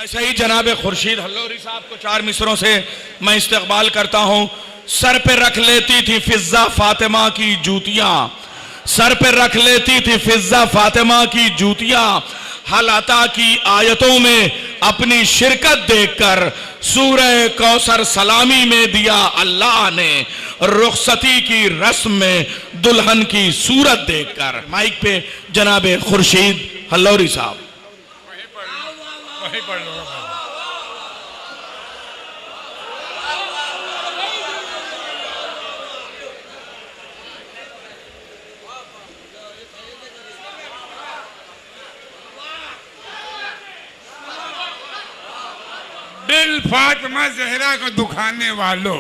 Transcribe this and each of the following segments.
ऐसे ही जनाब खुर्शीद हल्लोरी साहब को 4 मिसरों से मैं इस्तकबाल करता हूं। सर पे रख लेती थी फिजा फातिमा की जूतियां, सर पे रख लेती थी फिजा फातिमा की जूतियां। हलाता की आयतों में अपनी शिरकत देखकर सूरह कौसर सलामी में दिया अल्लाह ने, रुखसती की रस्म में दुल्हन की सूरत देखकर। माइक पे जनाब खुर्शीद हल्लोरी साहब। वही पढ़ लो। दिल फातिमा जहरा को दुखाने वालों,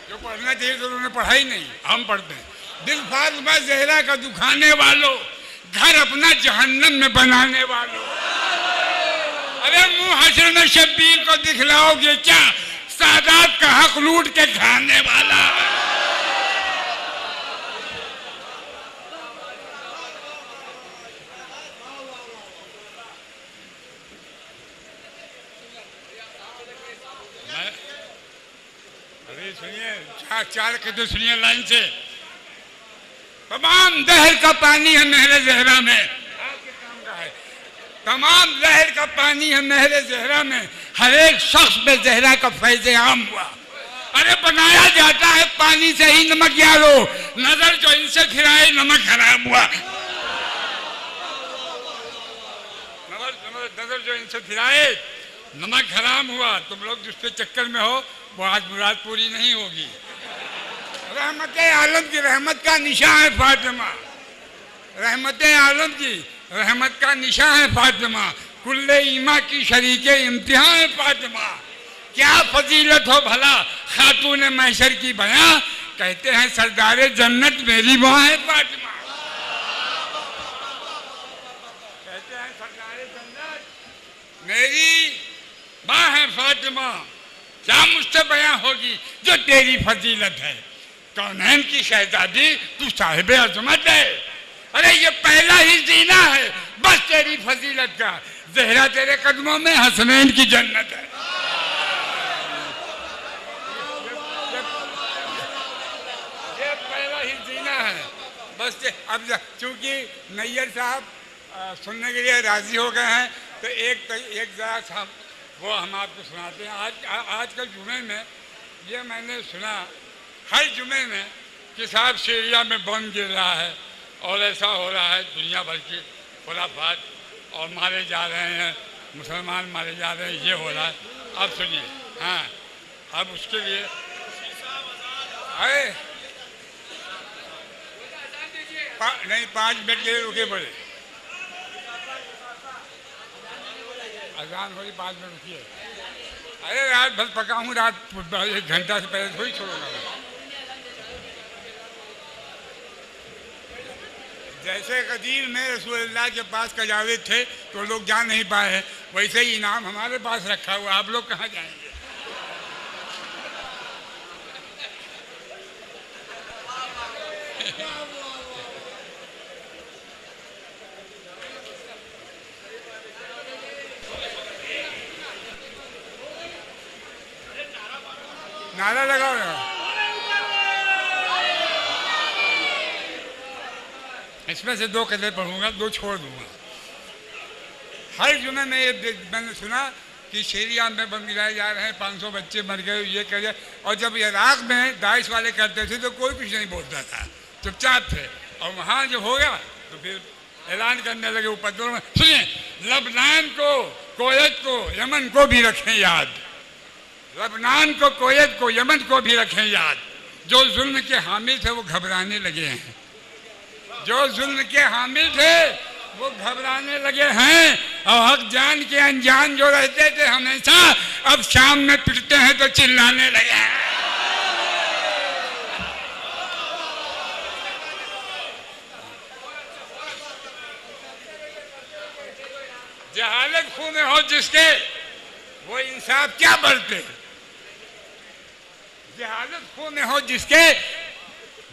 जो पढ़ना चाहिए तो उन्होंने पढ़ा ही नहीं, हम पढ़ते हैं। दिल फातिमा जहरा का दुखाने वालों, घर अपना जहन्नम में बनाने वालों। अरे मुंह हश्र में शब्बीर को दिखलाओगे क्या, सादात का हक लूट के खाने वाला। अरे सुनिए, चार के तो सुनिए लाइन से। तमाम दहर का पानी है महरे जहरा में, आपके काम का है। तमाम दहर का पानी है महरे जहरा में, हर एक शख्स में जहरा का फैज़ आम हुआ। अरे बनाया जाता है पानी से ही नमक यारो, नजर जो इनसे फिराए नमक हराम हुआ। नजर जो इनसे फिराए नमक हराम हुआ। तुम लोग जिसके चक्कर में हो वो आज मुराद पूरी नहीं होगी। रहमत आलम की रहमत का निशान है फातिमा, रहमत आलम की रहमत का निशान है फातिमा। कुल्ले ईमा की शरीके इम्तिहान है फातिमा। क्या फजीलत हो भला खातून महशर की बयां, कहते हैं सरदारे जन्नत मेरी माँ है फातिमा। कहते हैं सरदारे जन्नत मेरी माँ है फातिमा। क्या मुझसे बयां होगी जो तेरी फजीलत है, कौनैन की शहजादी तू साहिब अजमत है। अरे ये पहला ही जीना है बस तेरी फजीलत का, जहरा तेरे कदमों में हसनैन की जन्नत है। ये पहला ही जीना है बस। अब चूंकि नैयर साहब सुनने के लिए राजी हो गए हैं तो एक जरा वो हम आपको सुनाते हैं। आजकल जुमे में ये मैंने सुना, हर जुमे में कि साहब सीरिया में बम गिर रहा है और ऐसा हो रहा है, दुनिया भर की खुराफात, और मारे जा रहे हैं मुसलमान, मारे जा रहे हैं, ये हो रहा है। अब सुनिए, हाँ अब उसके लिए अरे नहीं 5 मिनट के लिए रुके पड़े, अजान हो रही 5 मिनट रुकिए। अरे रात भर पका हूँ, रात 1 घंटा से पहले थोड़ी छोड़ूंगा। जैसे कदीर में रसूलुल्लाह के पास कजावेद थे तो लोग जा नहीं पाए हैं, वैसे ही इनाम हमारे पास रखा हुआ, आप लोग कहाँ जाएंगे। नारा लगाओ ना। इसमें से 2 कदर पढ़ूंगा, 2 छोड़ दूंगा। हर जुमे में ये मैंने सुना कि सीरिया में बम गिराए जा रहे हैं, 500 बच्चे मर गए, ये कर गए। और जब इराक में दाइश वाले करते थे तो कोई कुछ नहीं बोलता था, चुपचाप थे। और वहाँ जब हो गया तो फिर ऐलान करने लगे ऊपर। सुनिए, लबनान को, कुवैत को, यमन को भी रखें याद, लबनान को, कुवैत को, यमन को भी रखें याद। जो जुल्म के हामिल थे वो घबराने लगे हैं, जो जुल्म के हामिल थे वो घबराने लगे हैं। और हक जान के अनजान जो रहते थे हमेशा, अब शाम में पिटते हैं तो चिल्लाने लगे हैं। जहालत खून में हो जिसके वो इंसाफ क्या बरते, जहालत खून में हो जिसके,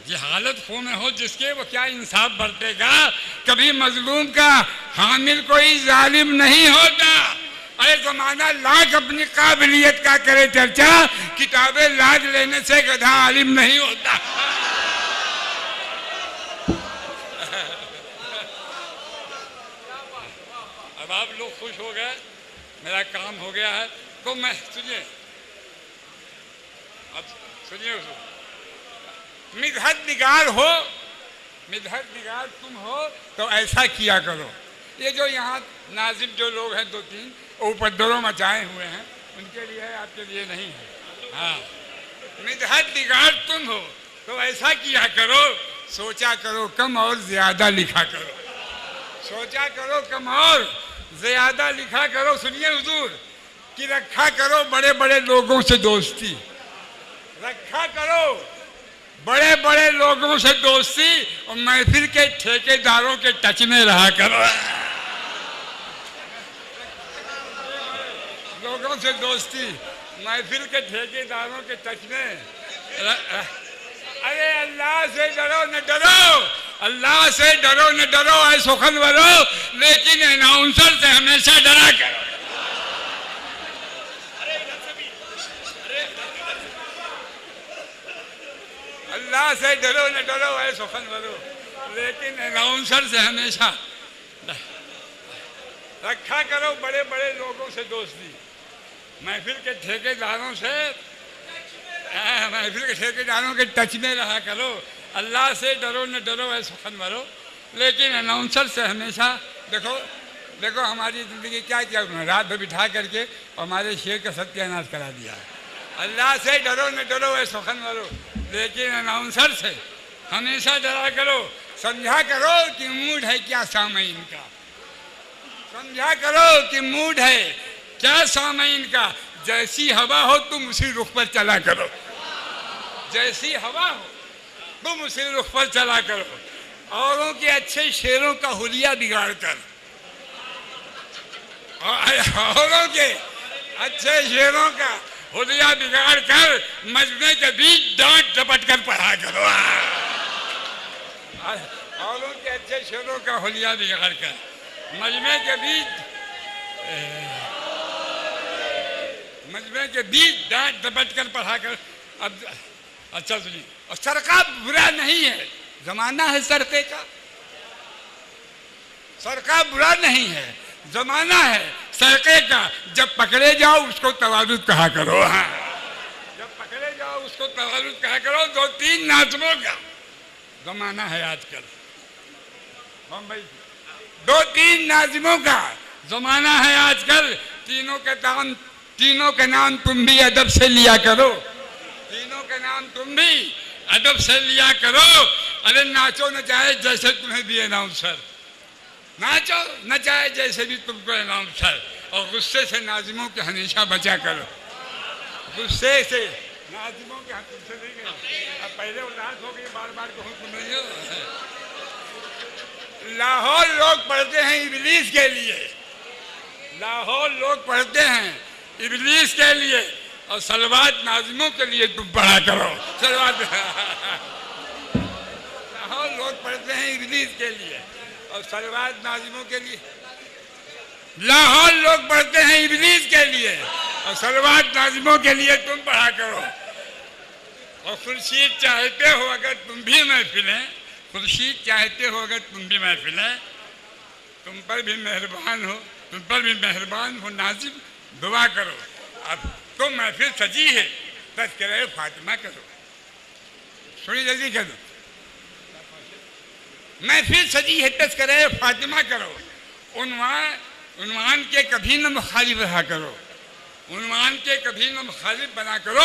जहालत खून में हो जिसके वो क्या इंसाफ बरतेगा। कभी मजलूम का हामिल कोई जालिम नहीं होता। अरे जमाना लाख अपनी काबिलियत का करे चर्चा, किताबें लाद लेने से गधा आलिम नहीं होता। अब आप लोग खुश हो गए, मेरा काम हो गया है, तो मैं सुनिए, अब सुनिए उसको, मिदहत निगार हो, मिदहत निगार तुम हो तो ऐसा किया करो। ये जो यहाँ नाजिम जो लोग हैं 2-3 उपद्रव मचाए हुए हैं, उनके लिए है, आपके लिए नहीं है। हाँ, मिदहत निगार तुम हो तो ऐसा किया करो, सोचा करो कम और ज्यादा लिखा करो, सोचा करो कम और ज्यादा लिखा करो। सुनिए हुजूर, कि रखा करो बड़े बड़े लोगों से दोस्ती, रखा करो बड़े बड़े लोगों से दोस्ती, और महफिल के ठेकेदारों के टच में रहा करो। लोगों से दोस्ती, महफिल के ठेकेदारों के टच में। अरे अल्लाह से डरो न डरो, अल्लाह से डरो न डरो ऐ सुखन वरो, लेकिन अनाउंसर से हमेशा डरा करो। अल्लाह से डरो न डरो ऐ सुखन वरो, लेकिन अनाउंसर से हमेशा रखा करो बड़े बड़े लोगों से दोस्ती, महफिल के ठेकेदारों से, महफिल के ठेकेदारों के टच में रहा करो। अल्लाह से डरो न डरो ऐ सुखन वरो, लेकिन अनाउंसर से हमेशा। देखो देखो हमारी ज़िंदगी क्या किया उन्होंने, रात भर बिठा करके हमारे शेर का सत्यानाश करा दिया है। अल्लाह से डरो न डरो ऐ सुखन वरो, लेकिन अनाउंसर से हमेशा डरा करो। समझा करो कि मूड है क्या सामईन का, समझा करो कि मूड है क्या सामईन का। जैसी हवा हो तुम उसी रुख पर चला करो, जैसी हवा हो तुम उसी रुख पर चला करो। औरों के अच्छे शेरों का हुलिया बिगाड़ कर, औरों के अच्छे शेरों का हुलिया बिगाड़ कर मजमे के बीच डांट झपट कर पढ़ा करो। औरों के अच्छे शेरों का हुलिया बिगाड़ कर मजमे के बीच, मजमे के बीच डांट झपट कर पढ़ा कर। अब अच्छा सुनिए, और सरका बुरा नहीं है, जमाना है सरके का, सरका बुरा नहीं है, जमाना है सरके का। जब पकड़े जाओ उसको तवारुद कहा करो। हाँ, जब पकड़े जाओ उसको तवारुद कहा करो। 2-3 नाज़िमों का जमाना है आजकल बम्बई, 2-3 नाज़िमों का जमाना है आजकल। तीनों के नाम तुम भी अदब से लिया करो, तीनों के नाम तुम भी अदब से लिया करो। अरे नाचो न चाहे जैसे तुम्हें भी अनाउंसर, नाचो न चाहे जैसे भी तुमको अनाउंसर। और गुस्से से नाज़िमों के हमेशा बचा करो, गुस्से से नाज़िमों के तुमसे नहीं गए। अब पहले उदास हो गई, बार बार कहूँ तुम नहीं हो। लाहौर लोग पढ़ते हैं इबलीस के लिए, लाहौर लोग पढ़ते हैं इबलीस के लिए, और सलवात नाज़िमों के लिए तुम पढ़ा करो। सलवात लाहौर लोग पढ़ते हैं इबलीस के लिए, और सलवात नाज़िमों के लिए। लाहौर लोग पढ़ते हैं इबलीस के लिए, और सलवात नाज़िमों के लिए तुम पढ़ा करो। और खुर्शीद चाहते हो अगर तुम भी महफिलें, खुर्शीद चाहते हो अगर तुम भी महफिलें, तुम पर भी मेहरबान हो, तुम पर भी मेहरबान हो नाज़िम, दुआ करो। अब तो महफिल सजी है, तज़किरा फातिमा करो। थोड़ी जल्दी करो, महफिल सजी है, तज़किरा फातिमा करो। उन्वान के कभी न मुखालिफ रहा करो, उन्वान के कभी न मुखालिफ बना करो।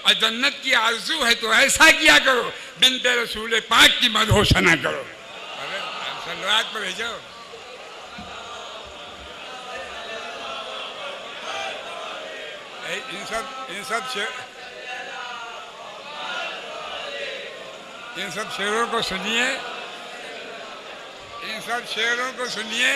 और जन्नत की आरज़ू है तो ऐसा किया करो, बिन्ते रसूल पाक की मदहो सना करो। अरे सलवात पर भेजो। इन सब शेरों को सुनिए, इन सब शेरों को सुनिए।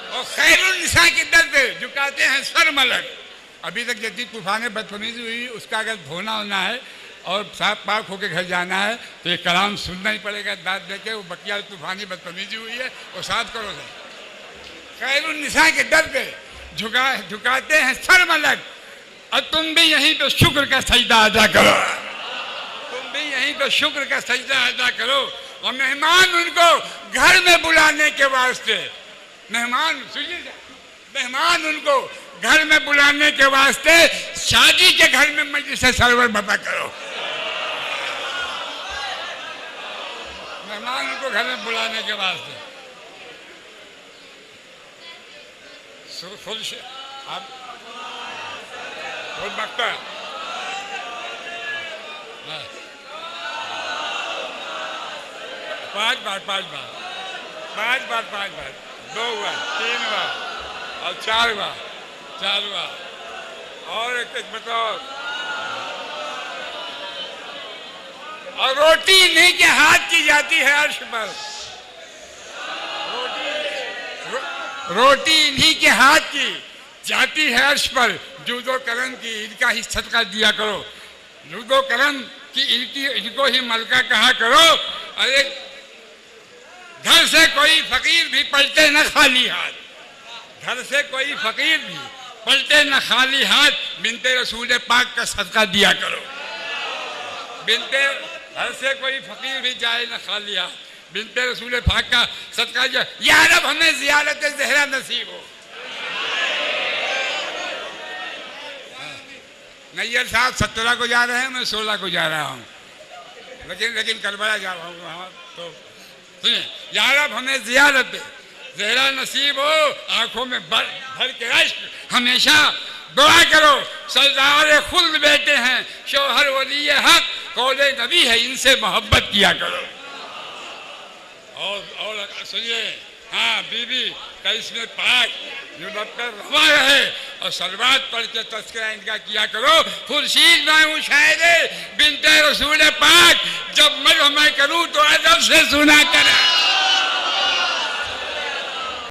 और खैरुन्निसा के दर पे झुकाते हैं सर मलक। अभी तक जितनी तूफान बदतमीजी हुई उसका अगर धोना होना है और साफ पाक होकर घर जाना है तो ये कलाम सुनना ही पड़ेगा, दाद दे के। वो बकिया तूफानी बदतमीजी हुई है वो साफ करो सर। खैरुन्निसा के दर पे झुकाते हैं सर मलक, और तुम भी यहीं तो शुक्र का सजदा अदा करो, तुम भी यहीं तो शुक्र का सजदा अदा करो। और मेहमान उनको घर में बुलाने के वास्ते, मेहमान सुनिए, मेहमान उनको घर में बुलाने के वास्ते शादी के घर में मजलिस सरवर बता करो। मेहमान उनको घर में बुलाने के वास्ते आप खुद बकता है। पांच बार 2 बार 3 बार और 4 बार और एक बताओ। और रोटी इन्हीं के हाथ की जाती है अर्श पर, रोटी इन्हीं के हाथ की जाती है अर्श पर। जूदो करम की इनका ही सदका दिया करो, जूदो करम की इनको ही मलका कहा करो। अरे घर से कोई फकीर भी पलटे न खाली हाथ, घर से कोई फकीर भी पलटे न खाली हाथ, बिनते रसूल पाक का सदका दिया करो। बिनते घर से कोई फकीर भी जाए न खाली हाथ, बिनते रसूल पाक का सदका दिया। या रब हमें ज़ियारत ज़हरा नसीब हो। नैयर साहब 17 को जा रहे हैं, मैं 16 को जा रहा हूँ, लेकिन करबला जा रहा हूँ वहाँ। तो सुनिए, या रब हमें ज़ियारत ज़हरा नसीब हो, आंखों में भर के अश्क हमेशा दुआ करो। सरदार खुल्द बेटे हैं, शोहर वली हक, कौले नबी है, इनसे मोहब्बत किया करो। और सुनिए, हाँ बीबी का इसमें पाक जो डॉक्टर रवा रहे और सलवात पढ़ के तस्करा इनका किया करो। खुर्शीद मैं हूँ शायरे बिनते रसूल पाक, जब मैं करूँ तो अदब से सुना करा।